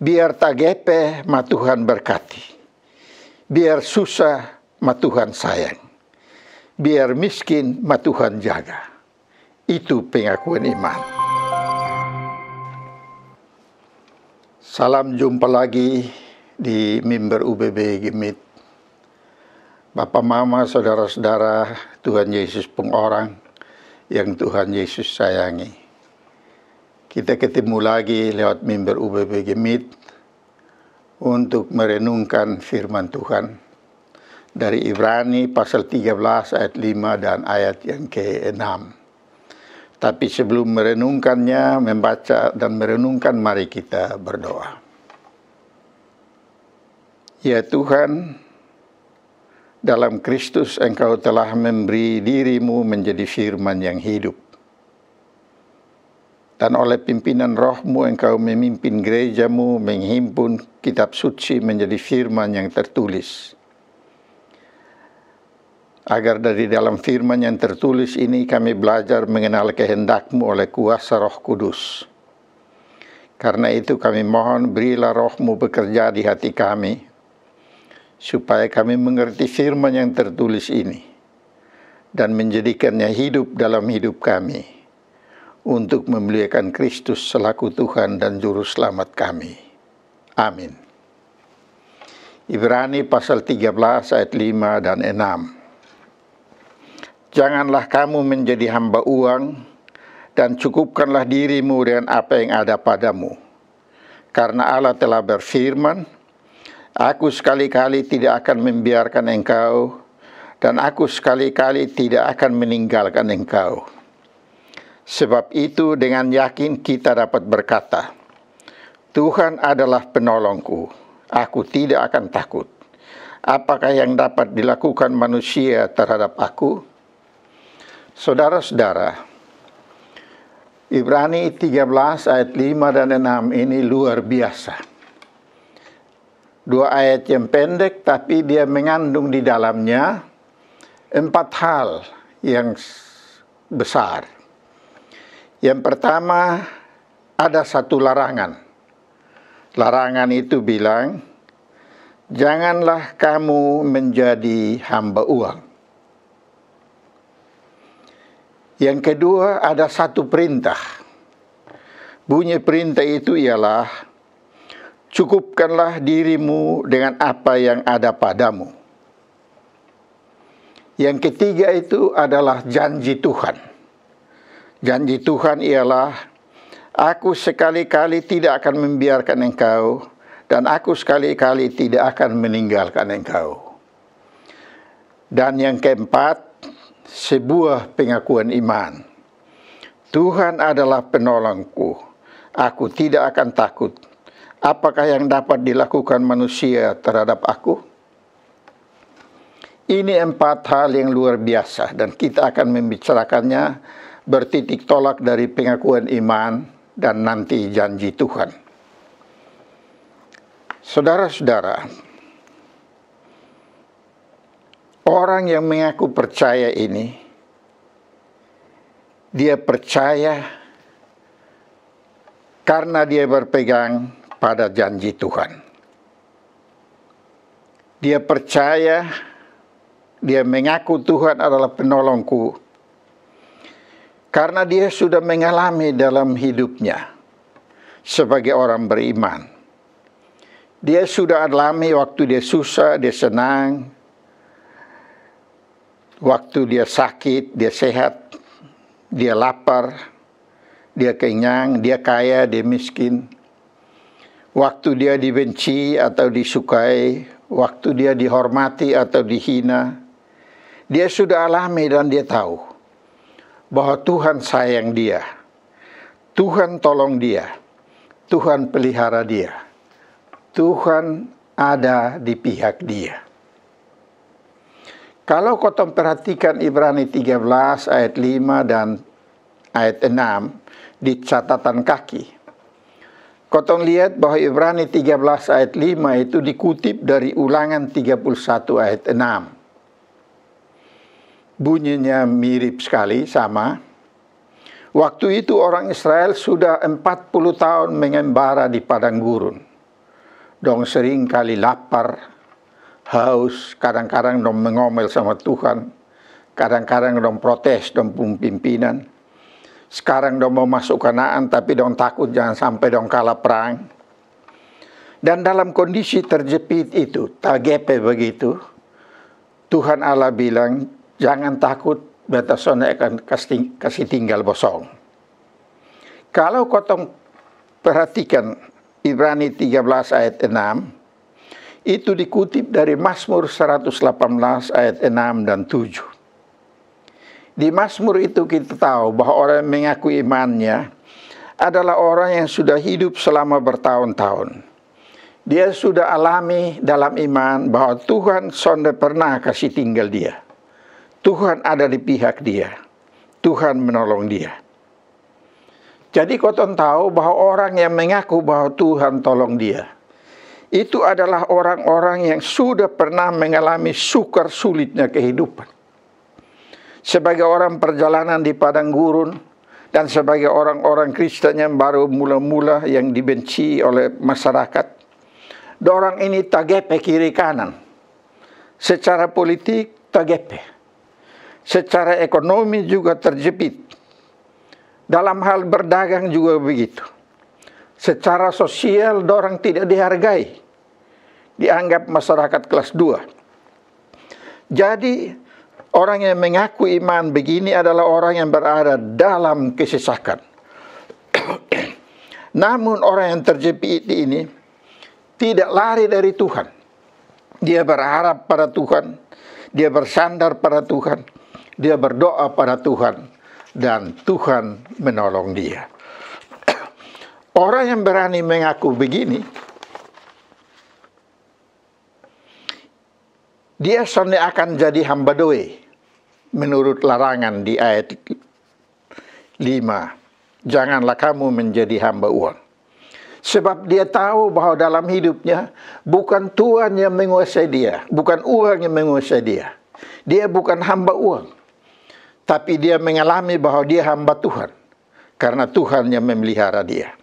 Biar tagepe ma Tuhan berkati. Biar susah ma Tuhan sayang. Biar miskin ma Tuhan jaga. Itu pengakuan iman. Salam jumpa lagi di mimbar UBB Gemit. Bapak Mama, saudara-saudara, Tuhan Yesus pengorang yang Tuhan Yesus sayangi. Kita ketemu lagi lewat mimbar UBB Gemit untuk merenungkan firman Tuhan dari Ibrani pasal 13 ayat 5 dan ayat yang ke-6. Tapi sebelum merenungkannya, membaca dan merenungkan, mari kita berdoa. Ya Tuhan, dalam Kristus Engkau telah memberi dirimu menjadi firman yang hidup. Dan oleh pimpinan roh-Mu Engkau memimpin gereja-Mu menghimpun kitab suci menjadi firman yang tertulis. Agar dari dalam firman yang tertulis ini kami belajar mengenal kehendak-Mu oleh kuasa Roh Kudus. Karena itu kami mohon berilah roh-Mu bekerja di hati kami, supaya kami mengerti firman yang tertulis ini dan menjadikannya hidup dalam hidup kami, untuk memuliakan Kristus selaku Tuhan dan Juru Selamat kami. Amin. Ibrani pasal 13 ayat 5 dan 6. Janganlah kamu menjadi hamba uang, dan cukupkanlah dirimu dengan apa yang ada padamu. Karena Allah telah berfirman, Aku sekali-kali tidak akan membiarkan engkau, dan aku sekali-kali tidak akan meninggalkan engkau. Sebab itu dengan yakin kita dapat berkata, Tuhan adalah penolongku, aku tidak akan takut. Apakah yang dapat dilakukan manusia terhadap aku? Saudara-saudara, Ibrani 13 ayat 5 dan 6 ini luar biasa. Dua ayat yang pendek, tapi dia mengandung di dalamnya 4 hal yang besar. Yang pertama, ada satu larangan. Larangan itu bilang, janganlah kamu menjadi hamba uang. Yang kedua, ada satu perintah. Bunyi perintah itu ialah, cukupkanlah dirimu dengan apa yang ada padamu. Yang ketiga itu adalah janji Tuhan. Janji Tuhan ialah, aku sekali-kali tidak akan membiarkan engkau, dan aku sekali-kali tidak akan meninggalkan engkau. Dan yang keempat, sebuah pengakuan iman. Tuhan adalah penolongku, aku tidak akan takut. Apakah yang dapat dilakukan manusia terhadap aku? Ini 4 hal yang luar biasa, dan kita akan membicarakannya bertitik tolak dari pengakuan iman dan nanti janji Tuhan. Saudara-saudara, orang yang mengaku percaya ini, dia percaya karena dia berpegang pada janji Tuhan. Dia percaya, dia mengaku Tuhan adalah penolongku, karena dia sudah mengalami dalam hidupnya sebagai orang beriman. Dia sudah alami waktu dia susah, dia senang. Waktu dia sakit, dia sehat. Dia lapar, dia kenyang, dia kaya, dia miskin. Waktu dia dibenci atau disukai, waktu dia dihormati atau dihina. Dia sudah alami dan dia tahu bahwa Tuhan sayang dia, Tuhan tolong dia, Tuhan pelihara dia, Tuhan ada di pihak dia. Kalau kau perhatikan Ibrani 13 ayat 5 dan ayat 6 di catatan kaki, kau lihat bahwa Ibrani 13 ayat 5 itu dikutip dari Ulangan 31 ayat 6. Bunyinya mirip sekali, sama. Waktu itu orang Israel sudah 40 tahun mengembara di padang gurun. dong sering kali lapar, haus, kadang-kadang dong mengomel sama Tuhan, kadang-kadang dong protes dong pimpinan. Sekarang dong mau masuk Kanaan tapi dong takut jangan sampai dong kalah perang. Dan dalam kondisi terjepit itu, tagepe begitu, Tuhan Allah bilang, jangan takut, beta sone akan kasih tinggal bosong. Kalau kotong perhatikan Ibrani 13 ayat 6, itu dikutip dari Mazmur 118 ayat 6 dan 7. Di Mazmur itu kita tahu bahwa orang yang mengaku imannya adalah orang yang sudah hidup selama bertahun-tahun. Dia sudah alami dalam iman bahwa Tuhan sonde pernah kasih tinggal dia. Tuhan ada di pihak dia. Tuhan menolong dia. Jadi kotong tahu bahwa orang yang mengaku bahwa Tuhan tolong dia, itu adalah orang-orang yang sudah pernah mengalami sukar sulitnya kehidupan. Sebagai orang perjalanan di padang gurun, dan sebagai orang-orang Kristen yang baru mula-mula yang dibenci oleh masyarakat, dorang ini tagepe kiri kanan. Secara politik tagepe. Secara ekonomi juga terjepit. Dalam hal berdagang juga begitu. Secara sosial dorang tidak dihargai. Dianggap masyarakat kelas 2. Jadi orang yang mengaku iman begini adalah orang yang berada dalam kesesakan. Namun orang yang terjepit ini tidak lari dari Tuhan. Dia berharap pada Tuhan. Dia bersandar pada Tuhan. Dia berdoa pada Tuhan. Dan Tuhan menolong dia. Orang yang berani mengaku begini, dia sonde akan jadi hamba doe. Menurut larangan di ayat 5. Janganlah kamu menjadi hamba uang. Sebab dia tahu bahwa dalam hidupnya bukan Tuhan yang menguasai dia, bukan uang yang menguasai dia. Dia bukan hamba uang, tapi dia mengalami bahwa dia hamba Tuhan, karena Tuhan yang memelihara dia.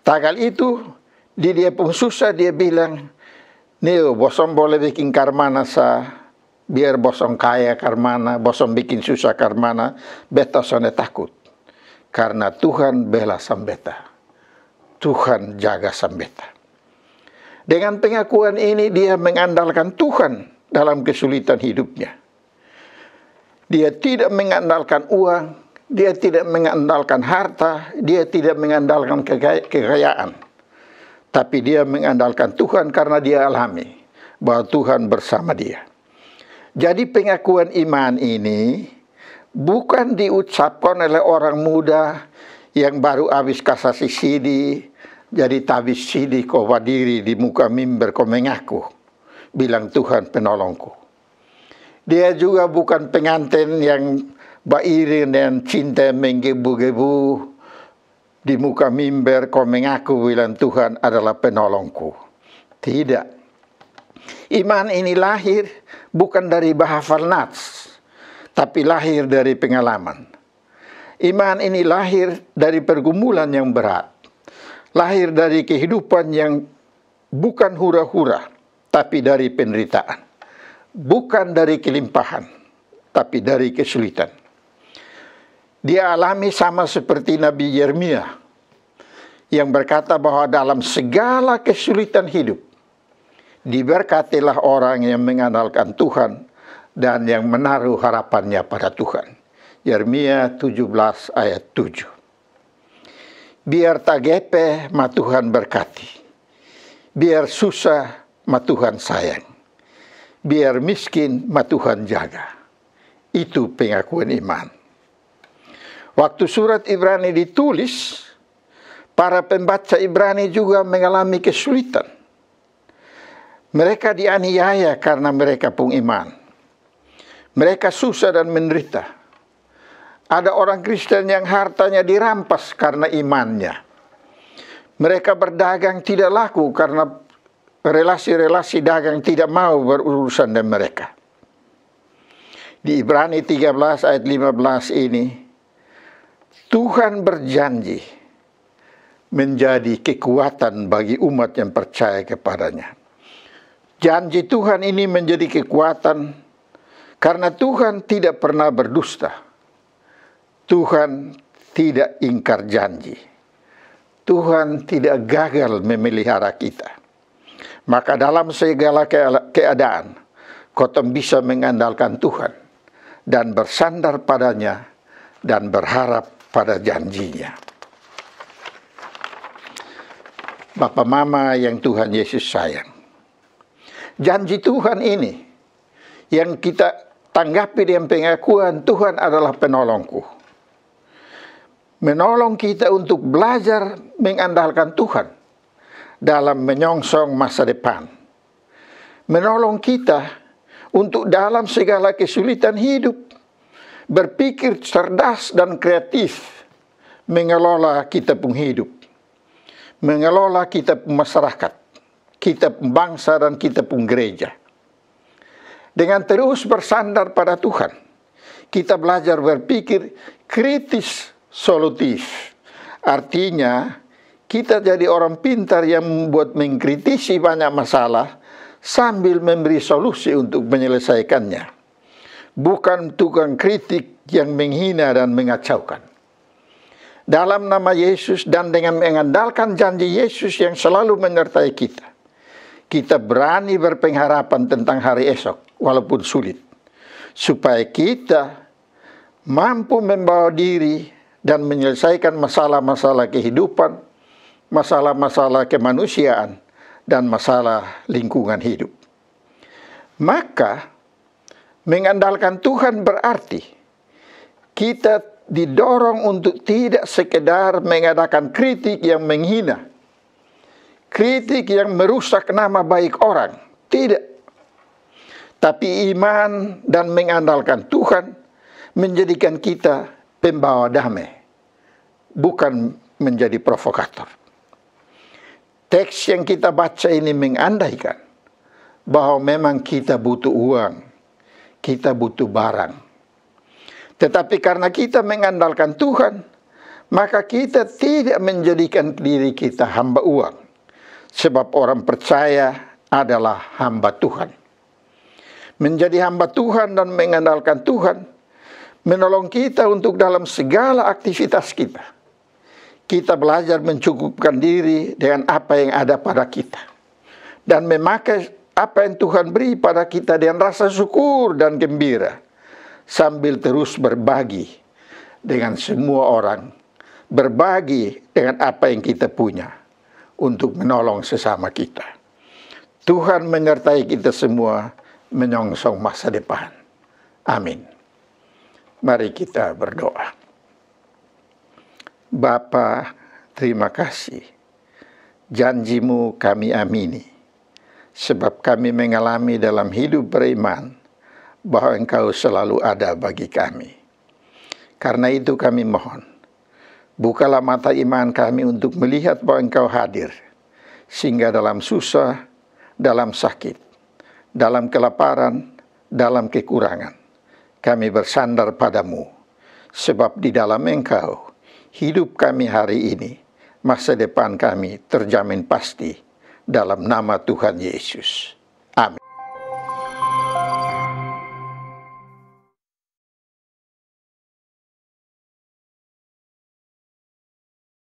Tagal itu, di dia pun susah dia bilang, Neo, bosong boleh bikin karmana sa, biar bosong kaya karmana, bosong bikin susah karmana, beta sone takut. Karena Tuhan bela sambeta. Tuhan jaga sambeta. Dengan pengakuan ini dia mengandalkan Tuhan dalam kesulitan hidupnya. Dia tidak mengandalkan uang, dia tidak mengandalkan harta, dia tidak mengandalkan kekayaan. Tapi dia mengandalkan Tuhan karena dia alami bahwa Tuhan bersama dia. Jadi pengakuan iman ini bukan diucapkan oleh orang muda yang baru habis kasasi sidi, jadi tabis sidi kau berdiri di muka mimbar kau mengaku, bilang Tuhan penolongku. Dia juga bukan pengantin yang bairing dan cinta menggebu-gebu di muka mimbar kau mengaku bilang Tuhan adalah penolongku. Tidak. Iman ini lahir bukan dari bahafal nats, tapi lahir dari pengalaman. Iman ini lahir dari pergumulan yang berat. Lahir dari kehidupan yang bukan hura-hura, tapi dari penderitaan. Bukan dari kelimpahan, tapi dari kesulitan. Dia alami sama seperti Nabi Yeremia yang berkata bahwa dalam segala kesulitan hidup, diberkatilah orang yang mengandalkan Tuhan dan yang menaruh harapannya pada Tuhan. Yeremia 17 ayat 7. Biar tagepe ma Tuhan berkati. Biar susah ma Tuhan sayang. Biar miskin ma Tuhan jaga. Itu pengakuan iman. Waktu surat Ibrani ditulis, para pembaca Ibrani juga mengalami kesulitan. Mereka dianiaya karena mereka pun iman. Mereka susah dan menderita. Ada orang Kristen yang hartanya dirampas karena imannya. Mereka berdagang tidak laku karena relasi-relasi dagang tidak mau berurusan dengan mereka. Di Ibrani 13 ayat 15 ini, Tuhan berjanji menjadi kekuatan bagi umat yang percaya kepadanya. Janji Tuhan ini menjadi kekuatan karena Tuhan tidak pernah berdusta. Tuhan tidak ingkar janji. Tuhan tidak gagal memelihara kita. Maka dalam segala keadaan, kau bisa mengandalkan Tuhan dan bersandar padanya dan berharap pada janjinya. Bapak Mama yang Tuhan Yesus sayang, janji Tuhan ini yang kita tanggapi dengan pengakuan Tuhan adalah penolongku. Menolong kita untuk belajar mengandalkan Tuhan dalam menyongsong masa depan. Menolong kita untuk dalam segala kesulitan hidup berpikir cerdas dan kreatif mengelola kita pun hidup, mengelola kita pun masyarakat, kita pun bangsa dan kita pun gereja. Dengan terus bersandar pada Tuhan, kita belajar berpikir kritis solutif. Artinya, kita jadi orang pintar yang membuat mengkritisi banyak masalah sambil memberi solusi untuk menyelesaikannya. Bukan tukang kritik yang menghina dan mengacaukan. Dalam nama Yesus dan dengan mengandalkan janji Yesus yang selalu menyertai kita, kita berani berpengharapan tentang hari esok walaupun sulit, supaya kita mampu membawa diri dan menyelesaikan masalah-masalah kehidupan, masalah-masalah kemanusiaan, dan masalah lingkungan hidup. Maka, mengandalkan Tuhan berarti kita didorong untuk tidak sekedar mengadakan kritik yang menghina, kritik yang merusak nama baik orang. Tidak. Tapi iman dan mengandalkan Tuhan menjadikan kita pembawa damai, bukan menjadi provokator. Teks yang kita baca ini mengandaikan bahwa memang kita butuh uang, kita butuh barang. Tetapi karena kita mengandalkan Tuhan, maka kita tidak menjadikan diri kita hamba uang. Sebab orang percaya adalah hamba Tuhan. Menjadi hamba Tuhan dan mengandalkan Tuhan menolong kita untuk dalam segala aktivitas kita. Kita belajar mencukupkan diri dengan apa yang ada pada kita. Dan memakai apa yang Tuhan beri pada kita dengan rasa syukur dan gembira. Sambil terus berbagi dengan semua orang. Berbagi dengan apa yang kita punya. Untuk menolong sesama kita. Tuhan menyertai kita semua menyongsong masa depan. Amin. Mari kita berdoa. Bapa, terima kasih. Janjimu kami amini. Sebab kami mengalami dalam hidup beriman bahwa Engkau selalu ada bagi kami. Karena itu kami mohon, bukalah mata iman kami untuk melihat bahwa Engkau hadir. Sehingga dalam susah, dalam sakit, dalam kelaparan, dalam kekurangan, kami bersandar padamu, sebab di dalam Engkau, hidup kami hari ini, masa depan kami terjamin pasti dalam nama Tuhan Yesus.